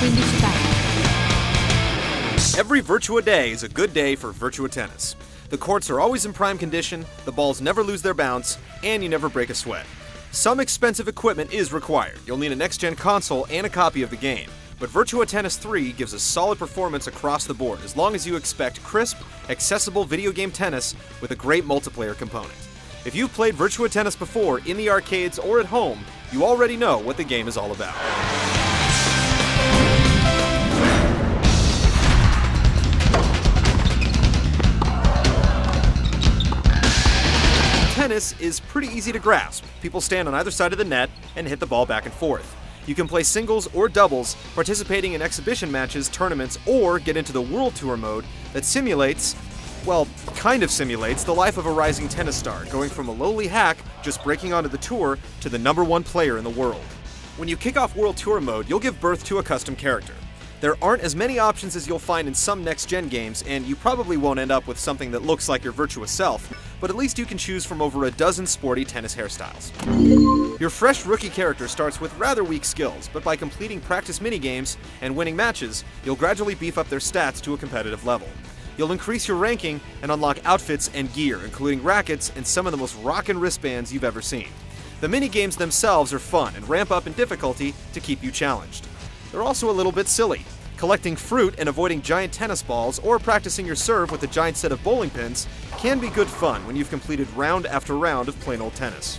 Finish time. Every Virtua day is a good day for Virtua Tennis. The courts are always in prime condition, the balls never lose their bounce, and you never break a sweat. Some expensive equipment is required. You'll need a next-gen console and a copy of the game. But Virtua Tennis 3 gives a solid performance across the board as long as you expect crisp, accessible video game tennis with a great multiplayer component. If you've played Virtua Tennis before in the arcades or at home, you already know what the game is all about. Tennis is pretty easy to grasp. People stand on either side of the net and hit the ball back and forth. You can play singles or doubles, participating in exhibition matches, tournaments, or get into the World Tour mode that simulates, well, kind of simulates, the life of a rising tennis star, going from a lowly hack just breaking onto the tour to the #1 player in the world. When you kick off World Tour mode, you'll give birth to a custom character. There aren't as many options as you'll find in some next-gen games, and you probably won't end up with something that looks like your Virtua self, but at least you can choose from over a dozen sporty tennis hairstyles. Your fresh rookie character starts with rather weak skills, but by completing practice minigames and winning matches, you'll gradually beef up their stats to a competitive level. You'll increase your ranking and unlock outfits and gear, including rackets and some of the most rockin' wristbands you've ever seen. The minigames themselves are fun and ramp up in difficulty to keep you challenged. They're also a little bit silly. Collecting fruit and avoiding giant tennis balls or practicing your serve with a giant set of bowling pins can be good fun when you've completed round after round of plain old tennis.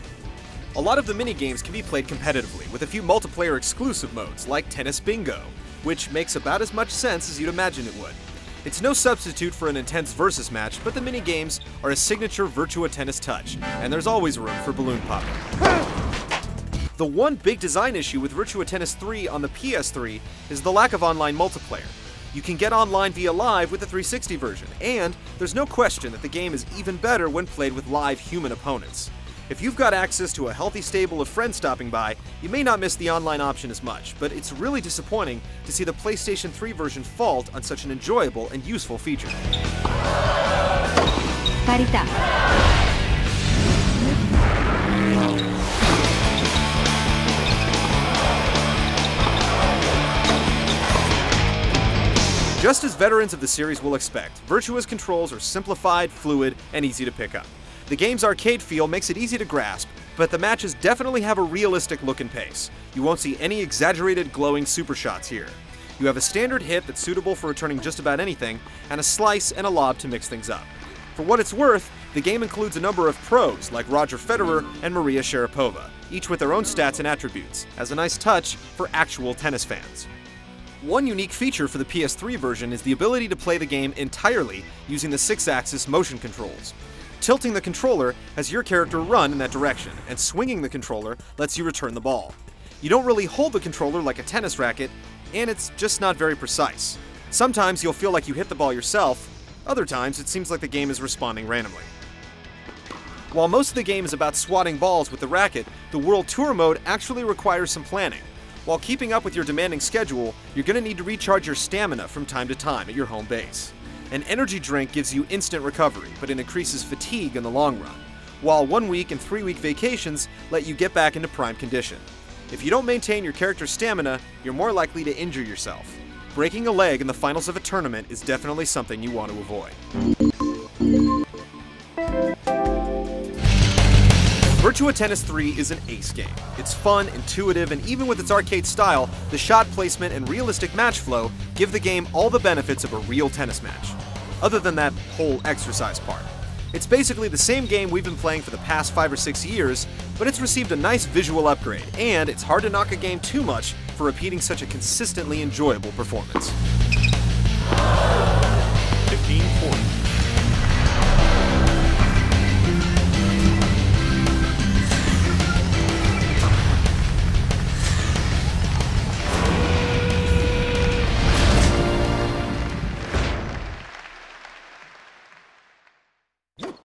A lot of the minigames can be played competitively, with a few multiplayer exclusive modes, like Tennis Bingo, which makes about as much sense as you'd imagine it would. It's no substitute for an intense versus match, but the minigames are a signature Virtua Tennis touch, and there's always room for balloon popping. The one big design issue with Virtua Tennis 3 on the PS3 is the lack of online multiplayer. You can get online via Live with the 360 version, and there's no question that the game is even better when played with live human opponents. If you've got access to a healthy stable of friends stopping by, you may not miss the online option as much, but it's really disappointing to see the PlayStation 3 version fault on such an enjoyable and useful feature. Parità. Just as veterans of the series will expect, Virtua's controls are simplified, fluid, and easy to pick up. The game's arcade feel makes it easy to grasp, but the matches definitely have a realistic look and pace. You won't see any exaggerated glowing super shots here. You have a standard hit that's suitable for returning just about anything, and a slice and a lob to mix things up. For what it's worth, the game includes a number of pros like Roger Federer and Maria Sharapova, each with their own stats and attributes, as a nice touch for actual tennis fans. One unique feature for the PS3 version is the ability to play the game entirely using the 6-axis motion controls. Tilting the controller has your character run in that direction, and swinging the controller lets you return the ball. You don't really hold the controller like a tennis racket, and it's just not very precise. Sometimes you'll feel like you hit the ball yourself, other times it seems like the game is responding randomly. While most of the game is about swatting balls with the racket, the World Tour mode actually requires some planning. While keeping up with your demanding schedule, you're going to need to recharge your stamina from time to time at your home base. An energy drink gives you instant recovery, but it increases fatigue in the long run, while 1-week and 3-week vacations let you get back into prime condition. If you don't maintain your character's stamina, you're more likely to injure yourself. Breaking a leg in the finals of a tournament is definitely something you want to avoid. Virtua Tennis 3 is an ace game. It's fun, intuitive, and even with its arcade style, the shot placement and realistic match flow give the game all the benefits of a real tennis match. Other than that whole exercise part. It's basically the same game we've been playing for the past 5 or 6 years, but it's received a nice visual upgrade, and it's hard to knock a game too much for repeating such a consistently enjoyable performance.